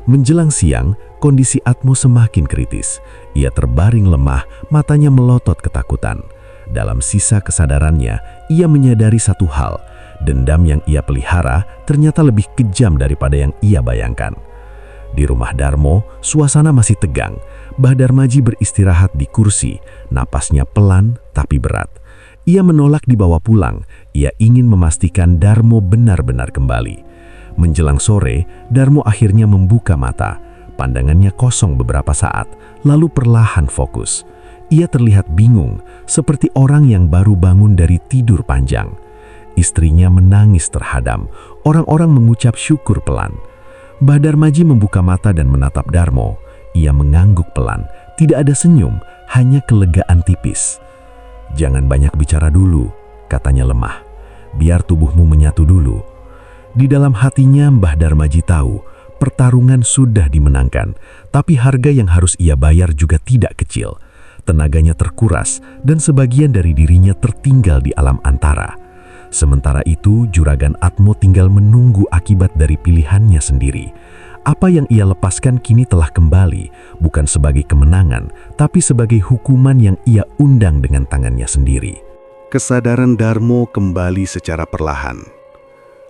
Menjelang siang, kondisi Atmo semakin kritis. Ia terbaring lemah, matanya melotot ketakutan. Dalam sisa kesadarannya, ia menyadari satu hal, dendam yang ia pelihara ternyata lebih kejam daripada yang ia bayangkan. Di rumah Darmo, suasana masih tegang. Mbah Darmaji beristirahat di kursi, napasnya pelan tapi berat. Ia menolak dibawa pulang, ia ingin memastikan Darmo benar-benar kembali. Menjelang sore, Darmo akhirnya membuka mata. Pandangannya kosong beberapa saat, lalu perlahan fokus. Ia terlihat bingung, seperti orang yang baru bangun dari tidur panjang. Istrinya menangis terhadam, orang-orang mengucap syukur pelan. Mbah Darmaji membuka mata dan menatap Darmo. Ia mengangguk pelan, tidak ada senyum, hanya kelegaan tipis. "Jangan banyak bicara dulu," katanya lemah. "Biar tubuhmu menyatu dulu." Di dalam hatinya Mbah Darmaji tahu, pertarungan sudah dimenangkan, tapi harga yang harus ia bayar juga tidak kecil. Tenaganya terkuras dan sebagian dari dirinya tertinggal di alam antara. Sementara itu, Juragan Atmo tinggal menunggu akibat dari pilihannya sendiri. Apa yang ia lepaskan kini telah kembali, bukan sebagai kemenangan, tapi sebagai hukuman yang ia undang dengan tangannya sendiri. Kesadaran Darmo kembali secara perlahan.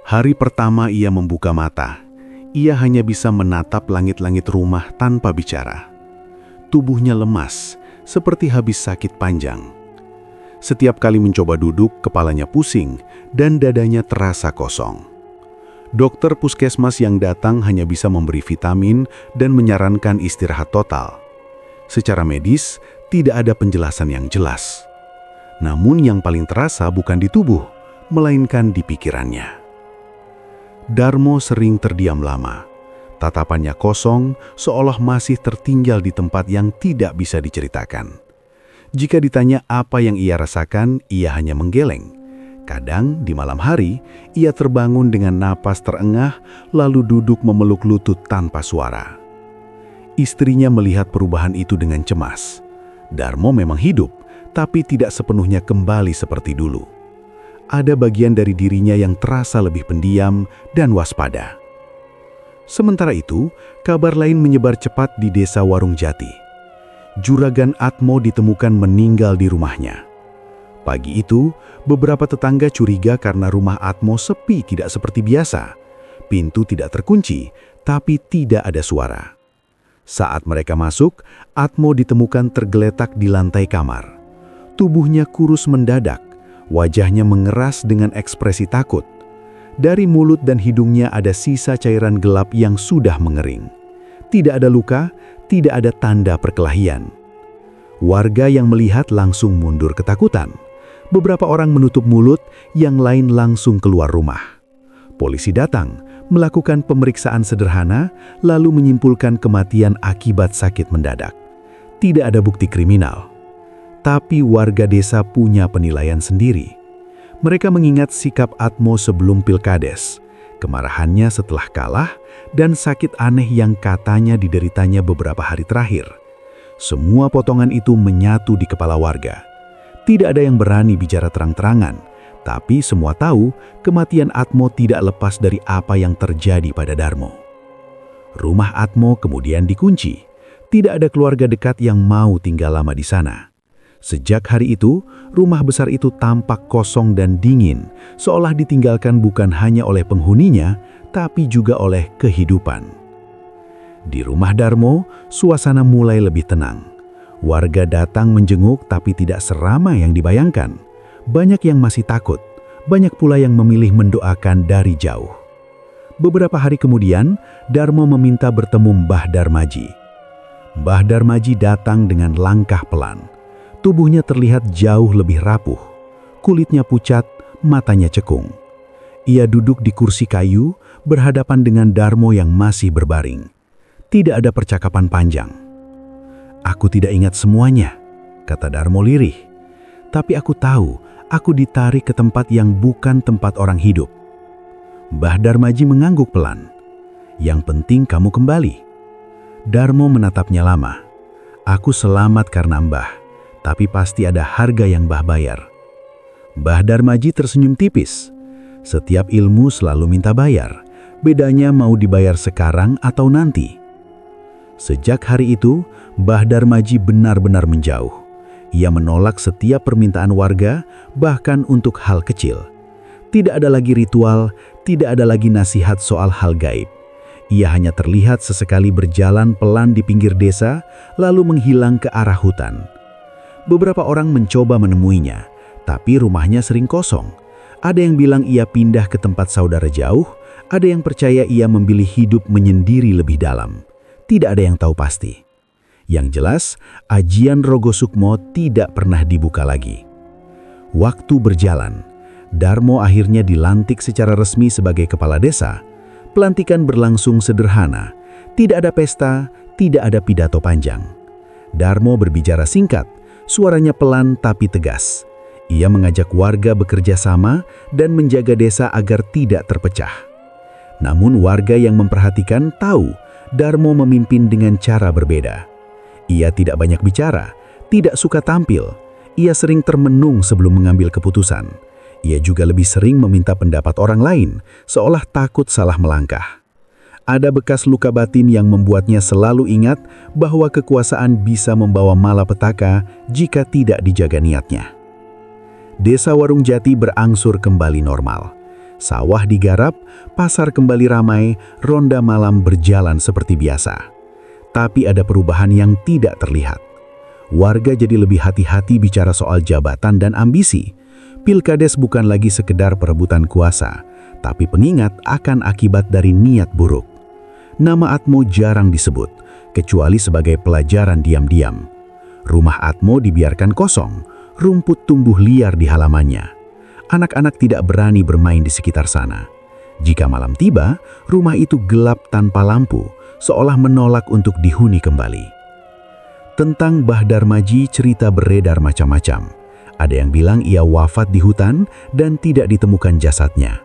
Hari pertama ia membuka mata, ia hanya bisa menatap langit-langit rumah tanpa bicara. Tubuhnya lemas, seperti habis sakit panjang. Setiap kali mencoba duduk, kepalanya pusing dan dadanya terasa kosong. Dokter puskesmas yang datang hanya bisa memberi vitamin dan menyarankan istirahat total. Secara medis, tidak ada penjelasan yang jelas. Namun yang paling terasa bukan di tubuh, melainkan di pikirannya. Darmo sering terdiam lama. Tatapannya kosong, seolah masih tertinggal di tempat yang tidak bisa diceritakan. Jika ditanya apa yang ia rasakan, ia hanya menggeleng. Kadang di malam hari, ia terbangun dengan napas terengah, lalu duduk memeluk lutut tanpa suara. Istrinya melihat perubahan itu dengan cemas. Darmo memang hidup, tapi tidak sepenuhnya kembali seperti dulu. Ada bagian dari dirinya yang terasa lebih pendiam dan waspada. Sementara itu, kabar lain menyebar cepat di desa Warung Jati. Juragan Atmo ditemukan meninggal di rumahnya. Pagi itu, beberapa tetangga curiga karena rumah Atmo sepi tidak seperti biasa. Pintu tidak terkunci, tapi tidak ada suara. Saat mereka masuk, Atmo ditemukan tergeletak di lantai kamar. Tubuhnya kurus mendadak, wajahnya mengeras dengan ekspresi takut. Dari mulut dan hidungnya ada sisa cairan gelap yang sudah mengering. Tidak ada luka, tidak ada tanda perkelahian. Warga yang melihat langsung mundur ketakutan. Beberapa orang menutup mulut, yang lain langsung keluar rumah. Polisi datang, melakukan pemeriksaan sederhana, lalu menyimpulkan kematian akibat sakit mendadak. Tidak ada bukti kriminal. Tapi warga desa punya penilaian sendiri. Mereka mengingat sikap Atmo sebelum Pilkades, kemarahannya setelah kalah, dan sakit aneh yang katanya dideritanya beberapa hari terakhir. Semua potongan itu menyatu di kepala warga. Tidak ada yang berani bicara terang-terangan, tapi semua tahu kematian Atmo tidak lepas dari apa yang terjadi pada Darmo. Rumah Atmo kemudian dikunci. Tidak ada keluarga dekat yang mau tinggal lama di sana. Sejak hari itu, rumah besar itu tampak kosong dan dingin, seolah ditinggalkan bukan hanya oleh penghuninya, tapi juga oleh kehidupan. Di rumah Darmo, suasana mulai lebih tenang. Warga datang menjenguk tapi tidak seramai yang dibayangkan. Banyak yang masih takut, banyak pula yang memilih mendoakan dari jauh. Beberapa hari kemudian, Darmo meminta bertemu Mbah Darmaji. Mbah Darmaji datang dengan langkah pelan. Tubuhnya terlihat jauh lebih rapuh. Kulitnya pucat, matanya cekung. Ia duduk di kursi kayu, berhadapan dengan Darmo yang masih berbaring. Tidak ada percakapan panjang. "Aku tidak ingat semuanya," kata Darmo lirih. "Tapi aku tahu, aku ditarik ke tempat yang bukan tempat orang hidup." Mbah Darmaji mengangguk pelan. "Yang penting kamu kembali." Darmo menatapnya lama. "Aku selamat karena Mbah, tapi pasti ada harga yang Mbah bayar. Mbah Darmaji tersenyum tipis. Setiap ilmu selalu minta bayar, bedanya mau dibayar sekarang atau nanti. Sejak hari itu, Mbah Darmaji benar-benar menjauh. Ia menolak setiap permintaan warga, bahkan untuk hal kecil. Tidak ada lagi ritual, tidak ada lagi nasihat soal hal gaib. Ia hanya terlihat sesekali berjalan pelan di pinggir desa, lalu menghilang ke arah hutan. Beberapa orang mencoba menemuinya, tapi rumahnya sering kosong. Ada yang bilang ia pindah ke tempat saudara jauh, ada yang percaya ia memilih hidup menyendiri lebih dalam. Tidak ada yang tahu pasti. Yang jelas, ajian Rogo Sukmo tidak pernah dibuka lagi. Waktu berjalan, Darmo akhirnya dilantik secara resmi sebagai kepala desa. Pelantikan berlangsung sederhana, tidak ada pesta, tidak ada pidato panjang. Darmo berbicara singkat, suaranya pelan tapi tegas. Ia mengajak warga bekerja sama dan menjaga desa agar tidak terpecah. Namun warga yang memperhatikan tahu Darmo memimpin dengan cara berbeda. Ia tidak banyak bicara, tidak suka tampil. Ia sering termenung sebelum mengambil keputusan. Ia juga lebih sering meminta pendapat orang lain, seolah takut salah melangkah. Ada bekas luka batin yang membuatnya selalu ingat bahwa kekuasaan bisa membawa malapetaka jika tidak dijaga niatnya. Desa Warung Jati berangsur kembali normal. Sawah digarap, pasar kembali ramai, ronda malam berjalan seperti biasa. Tapi ada perubahan yang tidak terlihat. Warga jadi lebih hati-hati bicara soal jabatan dan ambisi. Pilkades bukan lagi sekedar perebutan kuasa, tapi pengingat akan akibat dari niat buruk. Nama Atmo jarang disebut, kecuali sebagai pelajaran diam-diam. Rumah Atmo dibiarkan kosong, rumput tumbuh liar di halamannya. Anak-anak tidak berani bermain di sekitar sana. Jika malam tiba, rumah itu gelap tanpa lampu, seolah menolak untuk dihuni kembali. Tentang Mbah Darmaji cerita beredar macam-macam. Ada yang bilang ia wafat di hutan dan tidak ditemukan jasadnya.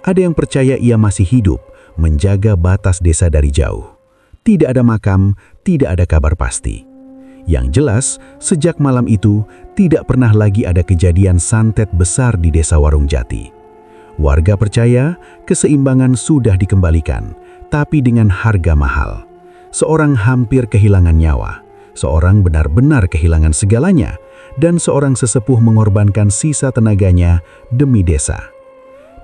Ada yang percaya ia masih hidup, menjaga batas desa dari jauh. Tidak ada makam, tidak ada kabar pasti. Yang jelas, sejak malam itu, tidak pernah lagi ada kejadian santet besar di desa Warung Jati. Warga percaya keseimbangan sudah dikembalikan, tapi dengan harga mahal. Seorang hampir kehilangan nyawa, seorang benar-benar kehilangan segalanya, dan seorang sesepuh mengorbankan sisa tenaganya demi desa.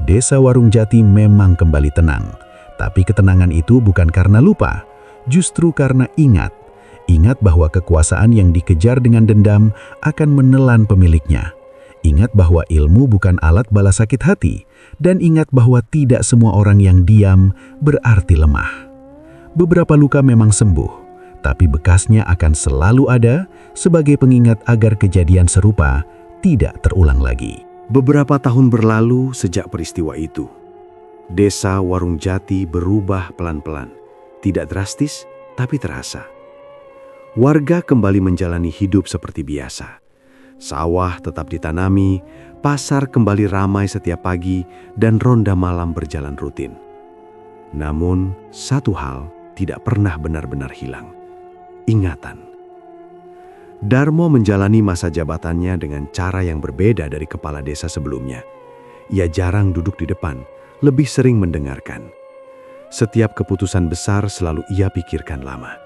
Desa Warung Jati memang kembali tenang, tapi ketenangan itu bukan karena lupa, justru karena ingat bahwa kekuasaan yang dikejar dengan dendam akan menelan pemiliknya. Ingat bahwa ilmu bukan alat balas sakit hati, dan ingat bahwa tidak semua orang yang diam berarti lemah. Beberapa luka memang sembuh, tapi bekasnya akan selalu ada sebagai pengingat agar kejadian serupa tidak terulang lagi. Beberapa tahun berlalu sejak peristiwa itu. Desa Warung Jati berubah pelan-pelan, tidak drastis tapi terasa. Warga kembali menjalani hidup seperti biasa. Sawah tetap ditanami, pasar kembali ramai setiap pagi, dan ronda malam berjalan rutin. Namun, satu hal tidak pernah benar-benar hilang. Ingatan. Darmo menjalani masa jabatannya dengan cara yang berbeda dari kepala desa sebelumnya. Ia jarang duduk di depan, lebih sering mendengarkan. Setiap keputusan besar selalu ia pikirkan lama.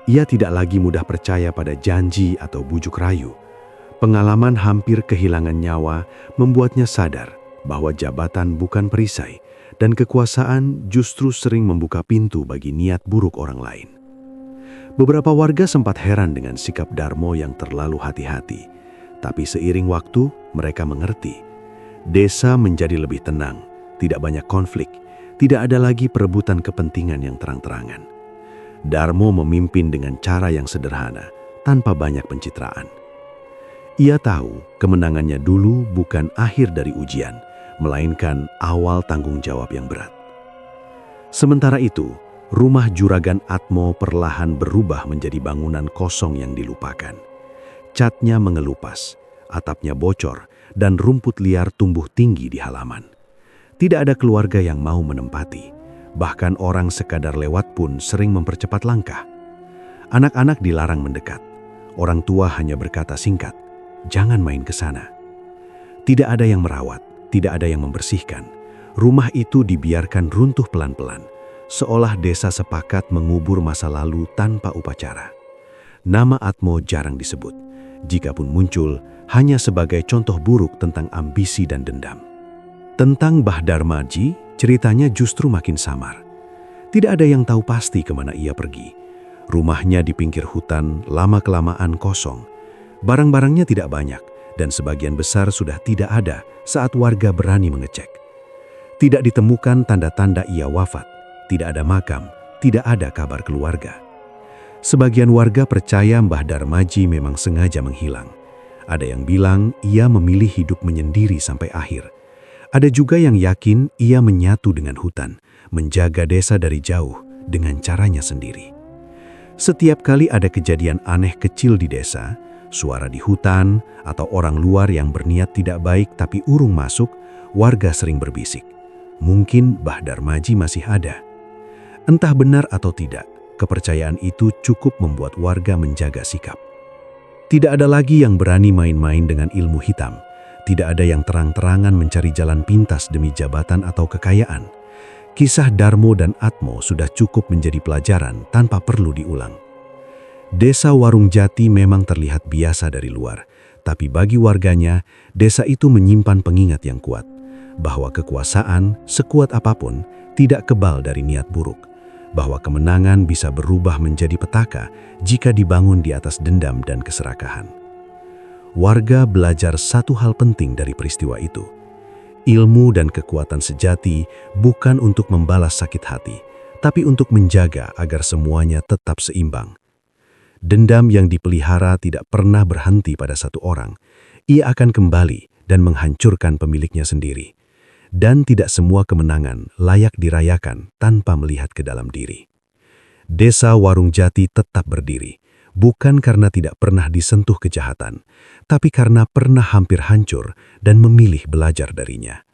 Ia tidak lagi mudah percaya pada janji atau bujuk rayu. Pengalaman hampir kehilangan nyawa membuatnya sadar bahwa jabatan bukan perisai dan kekuasaan justru sering membuka pintu bagi niat buruk orang lain. Beberapa warga sempat heran dengan sikap Darmo yang terlalu hati-hati, tapi seiring waktu mereka mengerti. Desa menjadi lebih tenang, tidak banyak konflik, tidak ada lagi perebutan kepentingan yang terang-terangan. Darmo memimpin dengan cara yang sederhana, tanpa banyak pencitraan. Ia tahu kemenangannya dulu bukan akhir dari ujian, melainkan awal tanggung jawab yang berat. Sementara itu, rumah juragan Atmo perlahan berubah menjadi bangunan kosong yang dilupakan. Catnya mengelupas, atapnya bocor, dan rumput liar tumbuh tinggi di halaman. Tidak ada keluarga yang mau menempati. Bahkan orang sekadar lewat pun sering mempercepat langkah. Anak-anak dilarang mendekat. Orang tua hanya berkata singkat, "Jangan main ke sana." Tidak ada yang merawat, tidak ada yang membersihkan. Rumah itu dibiarkan runtuh pelan-pelan, seolah desa sepakat mengubur masa lalu tanpa upacara. Nama Atmo jarang disebut, jikapun muncul hanya sebagai contoh buruk tentang ambisi dan dendam. Tentang Bahdar Maji, ceritanya justru makin samar. Tidak ada yang tahu pasti kemana ia pergi. Rumahnya di pinggir hutan lama-kelamaan kosong. Barang-barangnya tidak banyak, dan sebagian besar sudah tidak ada saat warga berani mengecek. Tidak ditemukan tanda-tanda ia wafat, tidak ada makam, tidak ada kabar keluarga. Sebagian warga percaya Mbah Darmaji memang sengaja menghilang. Ada yang bilang ia memilih hidup menyendiri sampai akhir. Ada juga yang yakin ia menyatu dengan hutan, menjaga desa dari jauh dengan caranya sendiri. Setiap kali ada kejadian aneh kecil di desa, suara di hutan, atau orang luar yang berniat tidak baik tapi urung masuk, warga sering berbisik. Mungkin Mbah Darmaji masih ada. Entah benar atau tidak, kepercayaan itu cukup membuat warga menjaga sikap. Tidak ada lagi yang berani main-main dengan ilmu hitam. Tidak ada yang terang-terangan mencari jalan pintas demi jabatan atau kekayaan. Kisah Darmo dan Atmo sudah cukup menjadi pelajaran tanpa perlu diulang. Desa Warung Jati memang terlihat biasa dari luar, tapi bagi warganya, desa itu menyimpan pengingat yang kuat, bahwa kekuasaan, sekuat apapun, tidak kebal dari niat buruk, bahwa kemenangan bisa berubah menjadi petaka jika dibangun di atas dendam dan keserakahan. Warga belajar satu hal penting dari peristiwa itu. Ilmu dan kekuatan sejati bukan untuk membalas sakit hati, tapi untuk menjaga agar semuanya tetap seimbang. Dendam yang dipelihara tidak pernah berhenti pada satu orang. Ia akan kembali dan menghancurkan pemiliknya sendiri. Dan tidak semua kemenangan layak dirayakan tanpa melihat ke dalam diri. Desa Warung Jati tetap berdiri, bukan karena tidak pernah disentuh kejahatan, tapi karena pernah hampir hancur dan memilih belajar darinya.